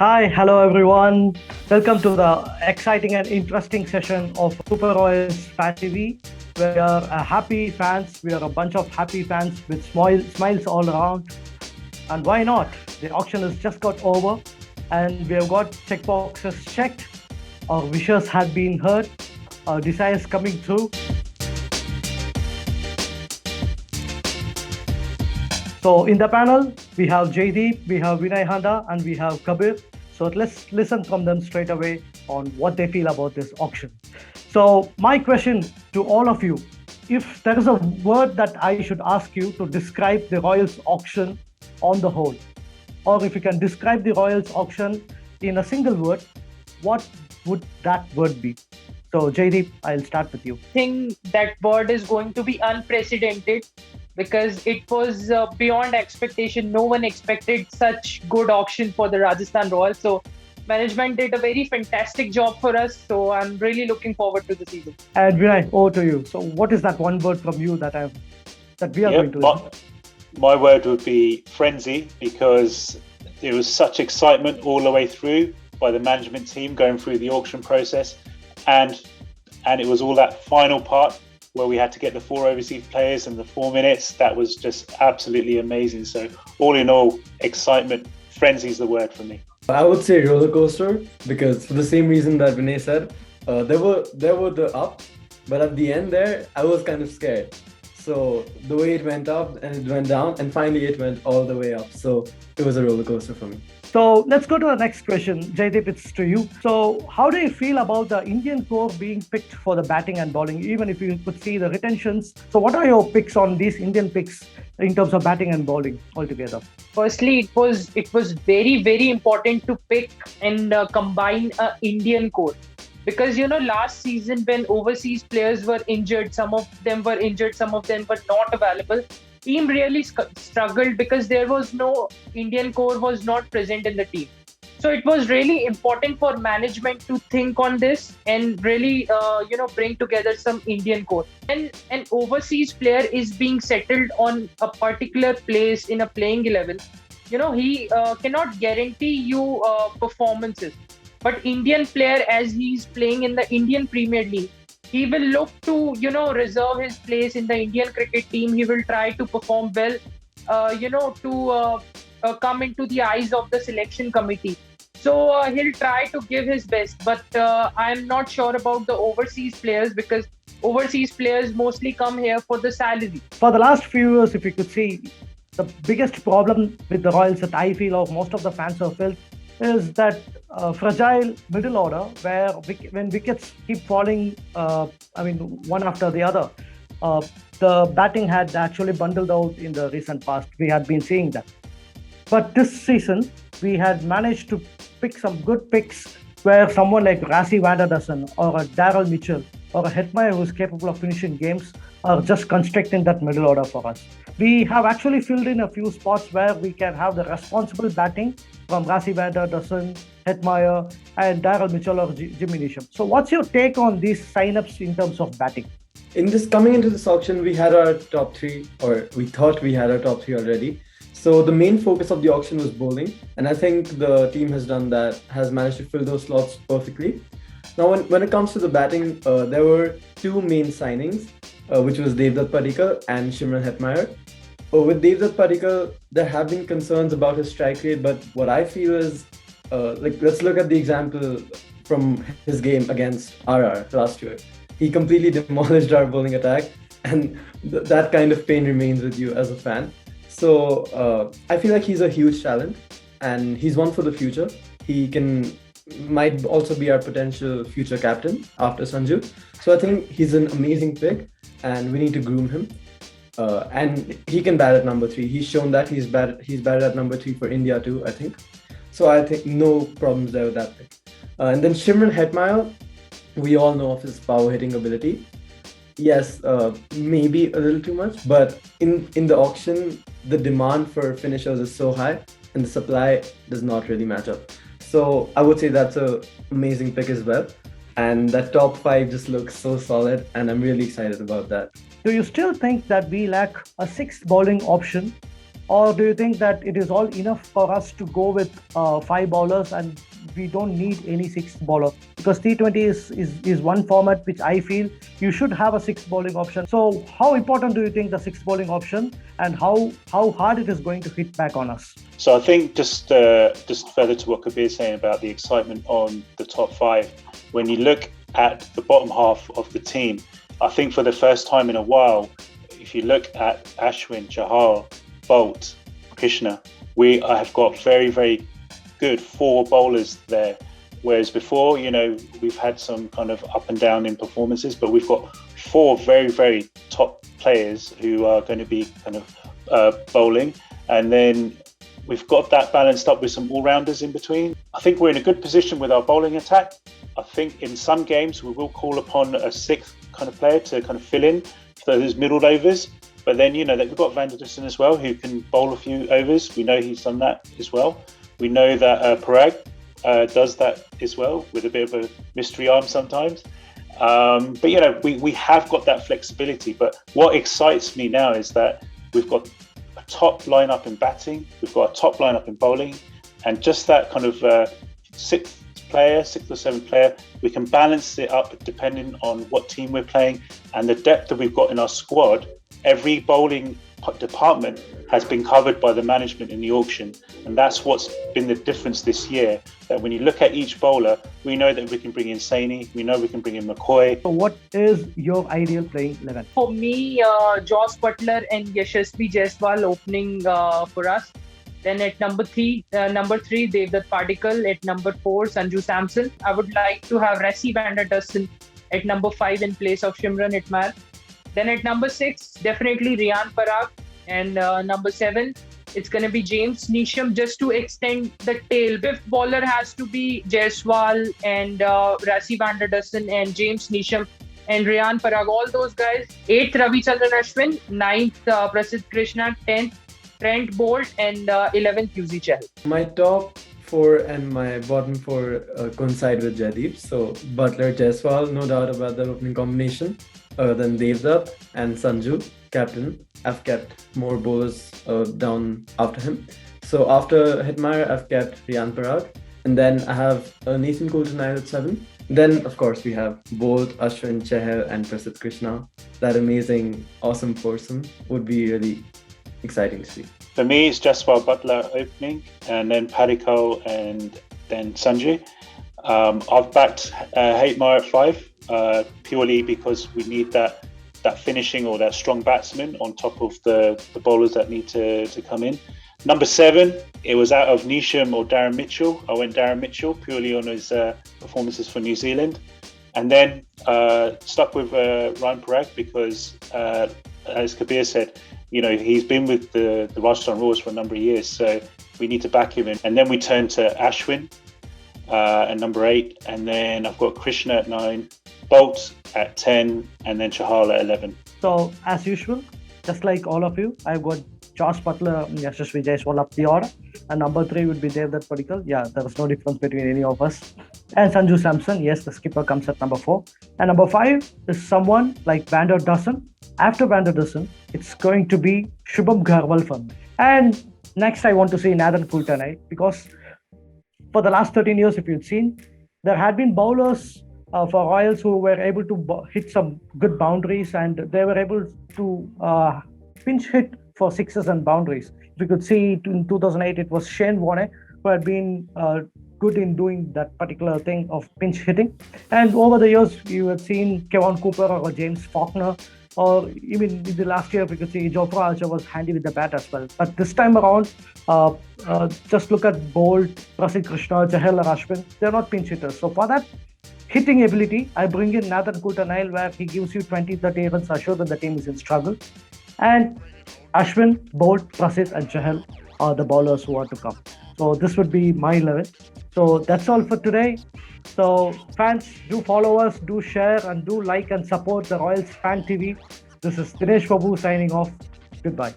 Hi, hello everyone. Welcome to the exciting and interesting session of Super Royals Fan TV. We are happy fans. We are a bunch of happy fans with smiles all around. And why not? The auction has just got over and we have got checkboxes checked. Our wishes have been heard. Our desires coming through. So in the panel, we have Jaydeep, we have Vinay Handa, and we have Kabir. So let's listen from them straight away on what they feel about this auction. So my question to all of you, if there is a word that I should ask you to describe the Royals auction on the whole, or if you can describe the Royals auction in a single word, what would that word be? So Jaydeep, I'll start with you. I think that word is going to be unprecedented because it was beyond expectation. No one expected such good auction for the Rajasthan Royals. So management did a very fantastic job for us. So I'm really looking forward to the season. And Vinay, over to you. So what is that one word from you that we are going to? My word would be frenzy, because there was such excitement all the way through by the management team going through the auction process, and it was all that final part where we had to get the 4 overseas players in the 4 minutes. That was just absolutely amazing. So all in all, excitement, frenzy is the word for me. I would say roller coaster, because for the same reason that Vinay said, there were the ups, but at the end there, I was kind of scared. So the way it went up and it went down, and finally it went all the way up. So it was a roller coaster for me. So let's go to the next question. Jaydeep, it's to you. So how do you feel about the Indian core being picked for the batting and bowling, even if you could see the retentions? So what are your picks on these Indian picks in terms of batting and bowling altogether? Firstly, it was very, very important to pick and combine an Indian core. Because, last season when overseas players were injured, some of them were injured, some of them were not available. Team really struggled because there was no Indian core was not present in the team. So it was really important for management to think on this and really, bring together some Indian core. When an overseas player is being settled on a particular place in a playing 11, he cannot guarantee you performances. But Indian player, as he's playing in the Indian Premier League, he will look to, reserve his place in the Indian cricket team. He will try to perform well, to come into the eyes of the selection committee. So he'll try to give his best. But I'm not sure about the overseas players, because overseas players mostly come here for the salary. For the last few years, if you could see, the biggest problem with the Royals that I feel, or most of the fans have felt, is that fragile middle order where when wickets keep falling, one after the other, the batting had actually bundled out in the recent past. We had been seeing that. But this season, we had managed to pick some good picks where someone like 𝗬𝗎 𝗏𝗏 or a Daryl Mitchell or a 𝗏𝗏𝗏𝗏 who is capable of finishing games are just constructing that middle order for us. We have actually filled in a few spots where we can have the responsible batting from 𝗬𝗏 𝗏𝗏, 𝗏𝗏𝗏𝗏, and Daryl Mitchell or Jimmy Neesham. So what's your take on these sign-ups in terms of batting? Coming into this auction, we had our top 3, or we thought we had our top 3 already. So the main focus of the auction was bowling, and I think the team has managed to fill those slots perfectly. Now, when it comes to the batting, there were 2 main signings, which was Devdutt Padikkal and Shimron Hetmyer. With Devdutt Padikkal, there have been concerns about his strike rate, but what I feel is, let's look at the example from his game against RR last year. He completely demolished our bowling attack, and that kind of pain remains with you as a fan. So I feel like he's a huge talent, and he's one for the future. He might also be our potential future captain after Sanju. So I think he's an amazing pick, and we need to groom him. And he can bat at number 3. He's shown that he's batted at number 3 for India too, I think. So I think no problems there with that pick. And then Shimron Hetmyer, we all know of his power hitting ability. Yes, maybe a little too much, but in the auction, the demand for finishers is so high and the supply does not really match up. So I would say that's an amazing pick as well. And that top 5 just looks so solid, and I'm really excited about that. Do you still think that we lack a 6th bowling option, Or do you think that it is all enough for us to go with 5 bowlers and we don't need any sixth bowler? Because T20 is one format which I feel you should have a sixth bowling option. So how important do you think the sixth bowling option, and how hard it is going to hit back on us? So I think just further to what Kabir is saying about the excitement on the top 5, when you look at the bottom half of the team, I think for the first time in a while, if you look at Ashwin, Chahal, Bolt, Krishna, we have got very, very good 4 bowlers there. Whereas before, we've had some kind of up and down in performances, but we've got 4 very, very top players who are going to be kind of bowling. And then we've got that balanced up with some all-rounders in between. I think we're in a good position with our bowling attack. I think in some games we will call upon a 6th kind of player to kind of fill in for those middle overs. But then, we've got Van der Dussen as well, who can bowl a few overs. We know he's done that as well. We know that Parag does that as well, with a bit of a mystery arm sometimes. But, we have got that flexibility. But what excites me now is that we've got a top lineup in batting, we've got a top lineup in bowling, and just that kind of 6th or 7th player, we can balance it up depending on what team we're playing and the depth that we've got in our squad. Every bowling department has been covered by the management in the auction, and that's what's been the difference this year, that when you look at each bowler, we know that we can bring in 𝗖𝗍, we know we can bring in 𝗏𝗂𝗽. So what is your ideal playing 11? For me, Joss Butler and 𝗖cie j'ai𝗲𝗃 opening for us. Then at number 3, Devdutt Padikkal. At number 4, Sanju Samson. I would like to have Rassie van der Dussen at number 5 in place of Shimron Hetmyer. Then at number 6, definitely Riyan Parag. And number 7, it's going to be James Neesham, just to extend the tail. 5th bowler has to be Jaiswal and Rassie van der Dussen and James Neesham and Riyan Parag. All those guys. 8th, Ravichandran Ashwin. 9th, Prasidh Krishna. 10th, Trent Bolt. And 11th, 𝗂𝗍 𝗀𝗃. My top 4 and my bottom 4 coincide with Jaideep. So Butler, Jaiswal, no doubt about the opening combination. Then Devdutt and Sanju, captain. I've kept more bowlers down after him. So after Hetmyer, I've kept Riyan Parag. And then I have Nathan Coulter-Nile at 7. Then, of course, we have Bolt, Ashwin, Chahal, and Prasidh Krishna. That amazing, awesome foursome would be really exciting to see. For me, it's Jaiswal, Butler opening, and then Padikkal, and then Sanju. I've backed Hetmyer at 5, purely because we need that finishing or that strong batsman on top of the bowlers that need to come in. Number 7, it was out of Neesham or Darren Mitchell. I went Darren Mitchell purely on his performances for New Zealand. And then stuck with Riyan Parag because, as Kabir said, he's been with the Rajasthan Royals for a number of years, so we need to back him in. And then we turn to Ashwin at number 8, and then I've got Krishna at 9, Bolt at 10, and then Chahal at 11. So, as usual, just like all of you, I've got Joss Butler and 𝗖𝗍𝗃 j'ai𝗲𝗃 up the order. And number 3 would be Devdutt Padikkal. Yeah, there is no difference between any of us. And Sanju Samson, yes, the skipper comes at number 4. And number 5 is someone like Van der Dussen. After Van der Dussen, it's going to be Shubham Garwal. And next, I want to say Nathan Coulter-Nile, because for the last 13 years, if you've seen, there had been bowlers for Royals who were able to hit some good boundaries, and they were able to pinch hit for sixes and boundaries. If you could see in 2008, it was Shane Warne who had been good in doing that particular thing of pinch hitting. And over the years, you have seen Kevin Cooper or James Faulkner, or even in the last year, we could see Jofra Archer was handy with the bat as well. But this time around, just look at Bolt, Prasidh Krishna, Chahal or Ashwin. They're not pinch hitters. So for that hitting ability, I bring in Nathan Coulter-Nile, where he gives you 20-30 runs assured when the team is in struggle. And Ashwin, Bolt, Prasidh and Chahal are the bowlers who are to come. So this would be my 11. So that's all for today. So fans, do follow us, do share and do like and support the Royals Fan TV. This is Dinesh Babu signing off. Goodbye.